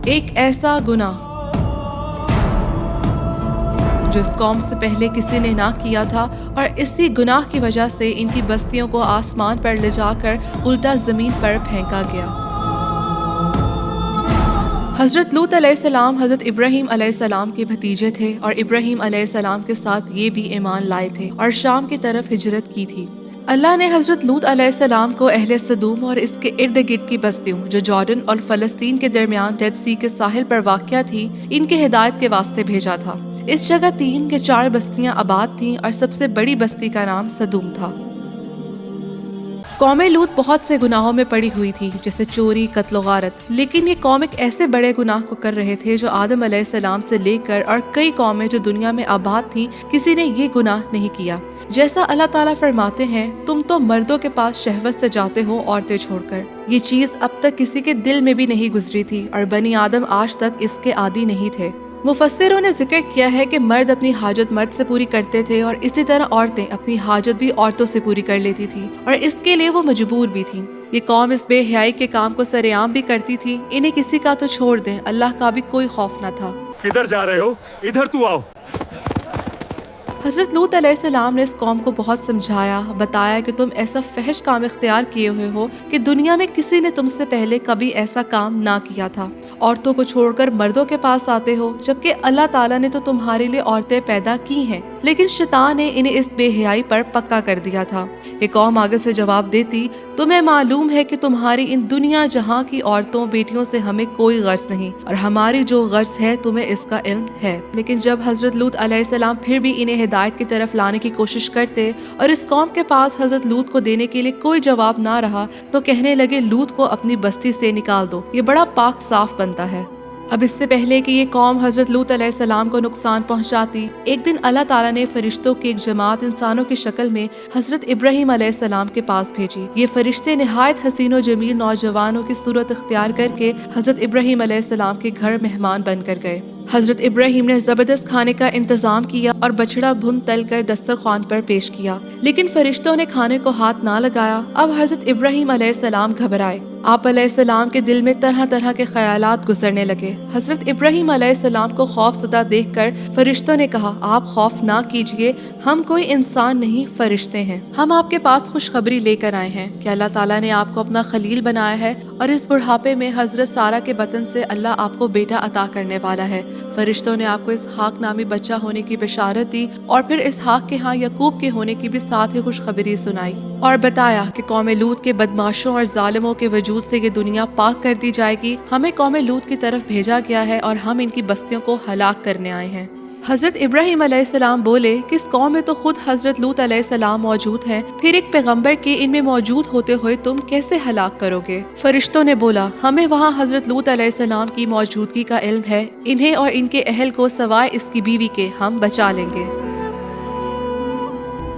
ایک ایسا گناہ جو اس قوم سے پہلے کسی نے نہ کیا تھا، اور اسی گناہ کی وجہ سے ان کی بستیوں کو آسمان پر لے جا کر الٹا زمین پر پھینکا گیا۔ حضرت لوط علیہ السلام حضرت ابراہیم علیہ السلام کے بھتیجے تھے، اور ابراہیم علیہ السلام کے ساتھ یہ بھی ایمان لائے تھے اور شام کی طرف ہجرت کی تھی۔ اللہ نے حضرت لوط علیہ السلام کو اہل سدوم اور اس کے ارد گرد کی بستیوں جو جارڈن اور فلسطین کے درمیان ڈیڈ سی کے ساحل پر واقع تھی، ان کی ہدایت کے واسطے بھیجا تھا۔ اس جگہ 3 یا 4 بستیاں آباد تھیں، اور سب سے بڑی بستی کا نام سدوم تھا۔ قوم لوط بہت سے گناہوں میں پڑی ہوئی تھی، جیسے چوری، قتل و غارت، لیکن یہ قوم ایک ایسے بڑے گناہ کو کر رہے تھے جو آدم علیہ السلام سے لے کر اور کئی قومیں جو دنیا میں آباد تھیں، کسی نے یہ گناہ نہیں کیا۔ جیسا اللہ تعالیٰ فرماتے ہیں، تم تو مردوں کے پاس شہوت سے جاتے ہو عورتیں چھوڑ کر۔ یہ چیز اب تک کسی کے دل میں بھی نہیں گزری تھی، اور بنی آدم آج تک اس کے عادی نہیں تھے۔ مفسروں نے ذکر کیا ہے کہ مرد اپنی حاجت مرد سے پوری کرتے تھے، اور اسی طرح عورتیں اپنی حاجت بھی عورتوں سے پوری کر لیتی تھی، اور اس کے لیے وہ مجبور بھی تھی۔ یہ قوم اس بے حیائی کے کام کو سرے عام بھی کرتی تھی۔ انہیں کسی کا تو چھوڑ دیں، اللہ کا بھی کوئی خوف نہ تھا۔ کدھر جا رہے ہو؟ ادھر تو آؤ۔ حضرت لوط علیہ السلام نے اس قوم کو بہت سمجھایا، بتایا کہ تم ایسا فحش کام اختیار کیے ہوئے ہو کہ دنیا میں کسی نے تم سے پہلے کبھی ایسا کام نہ کیا تھا۔ عورتوں کو چھوڑ کر مردوں کے پاس آتے ہو، جبکہ اللہ تعالیٰ نے تو تمہارے لیے عورتیں پیدا کی ہیں، لیکن شیطان نے انہیں اس بے حیائی پر پکا کر دیا تھا۔ یہ قوم آگے سے جواب دیتی، تمہیں معلوم ہے کہ تمہاری ان دنیا جہاں کی عورتوں بیٹیوں سے ہمیں کوئی غرض نہیں، اور ہماری جو غرض ہے تمہیں اس کا علم ہے۔ لیکن جب حضرت لوط علیہ السلام پھر بھی انہیں ہدایت کی طرف لانے کی کوشش کرتے، اور اس قوم کے پاس حضرت لوط کو دینے کے لیے کوئی جواب نہ رہا، تو کہنے لگے لوط کو اپنی بستی سے نکال دو، یہ بڑا پاک صاف بنتا ہے۔ اب اس سے پہلے کہ یہ قوم حضرت لوط علیہ السلام کو نقصان پہنچاتی، ایک دن اللہ تعالیٰ نے فرشتوں کی ایک جماعت انسانوں کی شکل میں حضرت ابراہیم علیہ السلام کے پاس بھیجی۔ یہ فرشتے نہایت حسین و جمیل نوجوانوں کی صورت اختیار کر کے حضرت ابراہیم علیہ السلام کے گھر مہمان بن کر گئے۔ حضرت ابراہیم نے زبردست کھانے کا انتظام کیا اور بچڑا بھن تل کر دسترخوان پر پیش کیا، لیکن فرشتوں نے کھانے کو ہاتھ نہ لگایا۔ اب حضرت ابراہیم علیہ السلام گھبرائے۔ آپ علیہ السلام کے دل میں طرح طرح کے خیالات گزرنے لگے۔ حضرت ابراہیم علیہ السلام کو خوف زدہ دیکھ کر فرشتوں نے کہا، آپ خوف نہ کیجئے، ہم کوئی انسان نہیں، فرشتے ہیں۔ ہم آپ کے پاس خوشخبری لے کر آئے ہیں کہ اللہ تعالیٰ نے آپ کو اپنا خلیل بنایا ہے، اور اس بڑھاپے میں حضرت سارہ کے بطن سے اللہ آپ کو بیٹا عطا کرنے والا ہے۔ فرشتوں نے آپ کو اسحاق نامی بچہ ہونے کی بشارت دی، اور پھر اسحاق کے ہاں یعقوب کے ہونے کی بھی ساتھ ہی خوشخبری سنائی، اور بتایا کہ قوم لوط کے بدماشوں اور ظالموں کے وجود سے یہ دنیا پاک کر دی جائے گی۔ ہمیں قوم لوط کی طرف بھیجا گیا ہے، اور ہم ان کی بستیوں کو ہلاک کرنے آئے ہیں۔ حضرت ابراہیم علیہ السلام بولے کہ اس قوم میں تو خود حضرت لوط علیہ السلام موجود ہیں، پھر ایک پیغمبر کے ان میں موجود ہوتے ہوئے تم کیسے ہلاک کرو گے؟ فرشتوں نے بولا، ہمیں وہاں حضرت لوط علیہ السلام کی موجودگی کا علم ہے، انہیں اور ان کے اہل کو سوائے اس کی بیوی کے ہم بچا لیں گے۔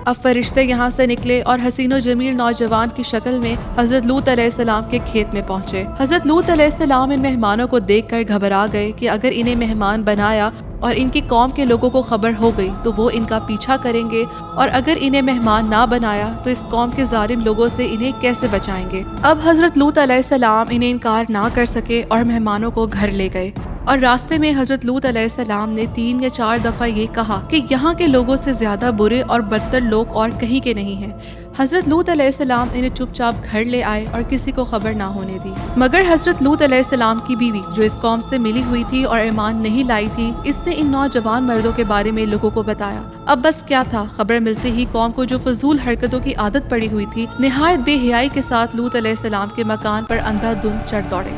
اب فرشتے یہاں سے نکلے اور حسین و جمیل نوجوان کی شکل میں حضرت لوط علیہ السلام کے کھیت میں پہنچے۔ حضرت لوط علیہ السلام ان مہمانوں کو دیکھ کر گھبرا گئے کہ اگر انہیں مہمان بنایا اور ان کی قوم کے لوگوں کو خبر ہو گئی تو وہ ان کا پیچھا کریں گے، اور اگر انہیں مہمان نہ بنایا تو اس قوم کے ظالم لوگوں سے انہیں کیسے بچائیں گے۔ اب حضرت لوط علیہ السلام انہیں انکار نہ کر سکے اور مہمانوں کو گھر لے گئے، اور راستے میں حضرت لوط علیہ السلام نے 3 یا 4 دفعہ یہ کہا کہ یہاں کے لوگوں سے زیادہ برے اور بدتر لوگ اور کہیں کے نہیں ہیں۔ حضرت لوط علیہ السلام انہیں چپ چاپ گھر لے آئے اور کسی کو خبر نہ ہونے دی، مگر حضرت لوط علیہ السلام کی بیوی جو اس قوم سے ملی ہوئی تھی اور ایمان نہیں لائی تھی، اس نے ان نوجوان مردوں کے بارے میں لوگوں کو بتایا۔ اب بس کیا تھا، خبر ملتے ہی قوم کو جو فضول حرکتوں کی عادت پڑی ہوئی تھی، نہایت بے حیائی کے ساتھ لوط علیہ السلام کے مکان پر اندھا دھند چڑھ دوڑے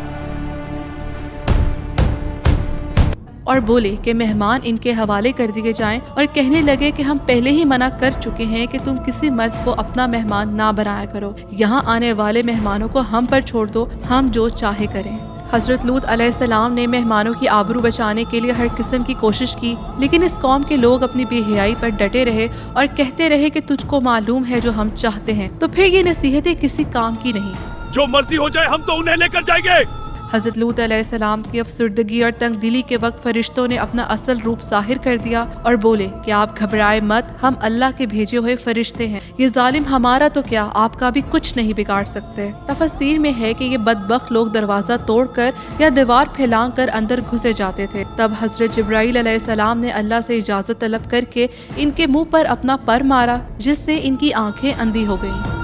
اور بولے کہ مہمان ان کے حوالے کر دیے جائیں، اور کہنے لگے کہ ہم پہلے ہی منع کر چکے ہیں کہ تم کسی مرد کو اپنا مہمان نہ بنایا کرو، یہاں آنے والے مہمانوں کو ہم پر چھوڑ دو، ہم جو چاہے کریں۔ حضرت لوط علیہ السلام نے مہمانوں کی آبرو بچانے کے لیے ہر قسم کی کوشش کی، لیکن اس قوم کے لوگ اپنی بے حیائی پر ڈٹے رہے اور کہتے رہے کہ تجھ کو معلوم ہے جو ہم چاہتے ہیں، تو پھر یہ نصیحتیں کسی کام کی نہیں۔ جو مرضی ہو جائے ہم تو انہیں لے کر جائیں گے۔ حضرت لوط علیہ السلام کی افسردگی اور تنگ دلی کے وقت فرشتوں نے اپنا اصل روپ ظاہر کر دیا اور بولے کہ آپ گھبرائے مت، ہم اللہ کے بھیجے ہوئے فرشتے ہیں، یہ ظالم ہمارا تو کیا آپ کا بھی کچھ نہیں بگاڑ سکتے۔ تفسیر میں ہے کہ یہ بدبخت لوگ دروازہ توڑ کر یا دیوار پھیلانگ کر اندر گھسے جاتے تھے۔ تب حضرت جبرائیل علیہ السلام نے اللہ سے اجازت طلب کر کے ان کے منہ پر اپنا پر مارا، جس سے ان کی آنکھیں اندھی ہو گئیں۔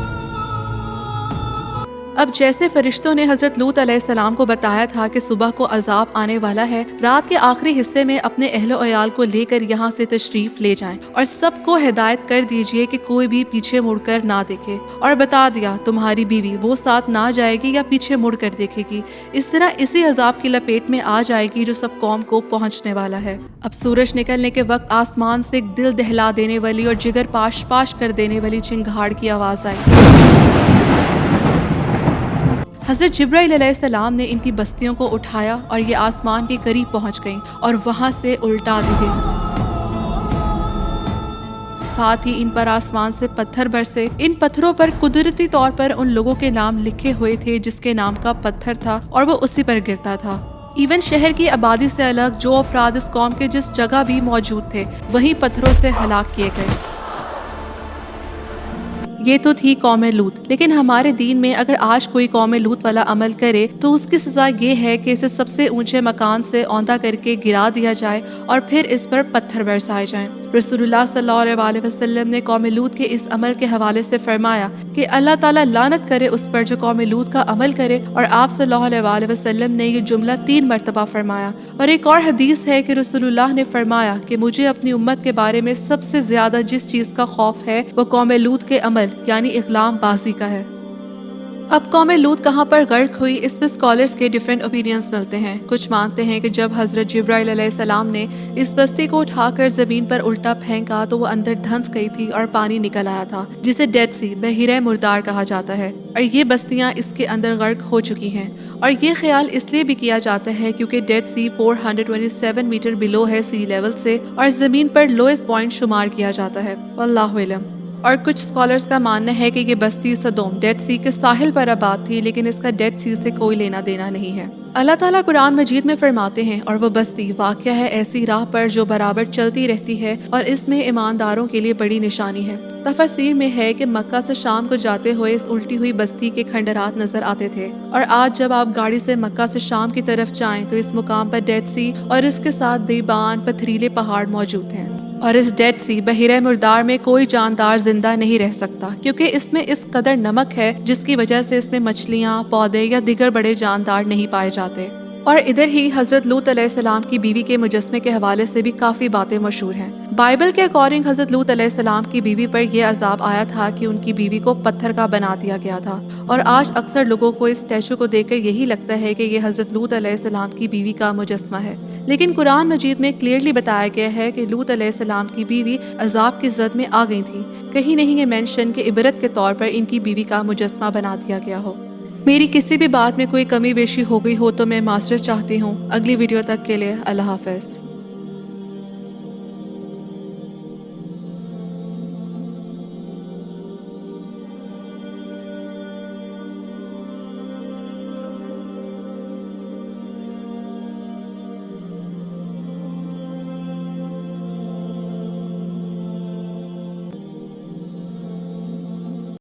اب جیسے فرشتوں نے حضرت لوط علیہ السلام کو بتایا تھا کہ صبح کو عذاب آنے والا ہے، رات کے آخری حصے میں اپنے اہل و عیال کو لے کر یہاں سے تشریف لے جائیں اور سب کو ہدایت کر دیجئے کہ کوئی بھی پیچھے مڑ کر نہ دیکھے، اور بتا دیا تمہاری بیوی وہ ساتھ نہ جائے گی یا پیچھے مڑ کر دیکھے گی، اس طرح اسی عذاب کی لپیٹ میں آ جائے گی جو سب قوم کو پہنچنے والا ہے۔ اب سورج نکلنے کے وقت آسمان سے ایک دل دہلا دینے والی اور جگر پاش پاش کر دینے والی چنگھاڑ کی آواز آئی۔ حضرت جبرائیل علیہ السلام نے ان کی بستیوں کو اٹھایا اور یہ آسمان کے قریب پہنچ گئیں اور وہاں سے الٹا دی گئیں۔ ساتھ ہی ان پر آسمان سے پتھر برسے۔ ان پتھروں پر قدرتی طور پر ان لوگوں کے نام لکھے ہوئے تھے جس کے نام کا پتھر تھا اور وہ اسی پر گرتا تھا۔ ایون شہر کی آبادی سے الگ جو افراد اس قوم کے جس جگہ بھی موجود تھے وہیں پتھروں سے ہلاک کیے گئے۔ یہ تو تھی قوم لوط، لیکن ہمارے دین میں اگر آج کوئی قوم لوط والا عمل کرے تو اس کی سزا یہ ہے کہ اسے سب سے اونچے مکان سے اوندھا کر کے گرا دیا جائے اور پھر اس پر پتھر برسائے جائیں۔ رسول اللہ صلی اللہ علیہ وسلم نے قوم لوط کے اس عمل کے حوالے سے فرمایا کہ اللہ تعالیٰ لعنت کرے اس پر جو قوم لوط کا عمل کرے، اور آپ صلی اللہ علیہ وسلم نے یہ جملہ 3 مرتبہ فرمایا۔ اور ایک اور حدیث ہے کہ رسول اللہ نے فرمایا کہ مجھے اپنی امت کے بارے میں سب سے زیادہ جس چیز کا خوف ہے وہ قوم لوط کے عمل یعنی اغلام بازی کا ہے۔ اب قوم لوط کہاں پر غرق ہوئی، اس پہ سکالرز کے ڈیفرنٹ اوپینینز ملتے ہیں۔ کچھ مانتے ہیں کہ جب حضرت جبرائیل علیہ السلام نے اس بستی کو اٹھا کر زمین پر الٹا پھینکا تو وہ اندر دھنس گئی تھی اور پانی نکل آیا تھا، جسے ڈیڈ سی بحیرہ مردار کہا جاتا ہے، اور یہ بستیاں اس کے اندر غرق ہو چکی ہیں۔ اور یہ خیال اس لیے بھی کیا جاتا ہے کیونکہ ڈیڈ سی 427 میٹر بلو ہے سی لیول سے اور زمین پر لوئسٹ پوائنٹ شمار کیا جاتا ہے، واللہ علم۔ اور کچھ سکالرز کا ماننا ہے کہ یہ بستی سدوم ڈیڈ سی کے ساحل پر آباد تھی، لیکن اس کا ڈیڈ سی سے کوئی لینا دینا نہیں ہے۔ اللہ تعالیٰ قرآن مجید میں فرماتے ہیں، اور وہ بستی واقع ہے ایسی راہ پر جو برابر چلتی رہتی ہے اور اس میں ایمانداروں کے لیے بڑی نشانی ہے۔ تفسیر میں ہے کہ مکہ سے شام کو جاتے ہوئے اس الٹی ہوئی بستی کے کھنڈرات نظر آتے تھے، اور آج جب آپ گاڑی سے مکہ سے شام کی طرف جائیں تو اس مقام پر ڈیڈ سی اور اس کے ساتھ بیابان پتھریلے پہاڑ موجود ہیں۔ اور اس ڈیڈ سی بحیرہ مردار میں کوئی جاندار زندہ نہیں رہ سکتا کیونکہ اس میں اس قدر نمک ہے جس کی وجہ سے اس میں مچھلیاں، پودے یا دیگر بڑے جاندار نہیں پائے جاتے۔ اور ادھر ہی حضرت لوط علیہ السلام کی بیوی کے مجسمے کے حوالے سے بھی کافی باتیں مشہور ہیں۔ بائبل کے اکارڈنگ حضرت لوط علیہ السلام کی بیوی پر یہ عذاب آیا تھا کہ ان کی بیوی کو پتھر کا بنا دیا گیا تھا، اور آج اکثر لوگوں کو اس اسٹیچو کو دیکھ کر یہی لگتا ہے کہ یہ حضرت لوط علیہ السلام کی بیوی کا مجسمہ ہے، لیکن قرآن مجید میں کلیئرلی بتایا گیا ہے کہ لوط علیہ السلام کی بیوی عذاب کی زد میں آ گئی تھی، کہیں نہیں یہ مینشن کہ عبرت کے طور پر ان کی بیوی کا مجسمہ بنا دیا گیا ہو۔ میری کسی بھی بات میں کوئی کمی بیشی ہو گئی ہو تو میں معذرت چاہتی ہوں۔ اگلی ویڈیو تک کے لیے اللہ حافظ۔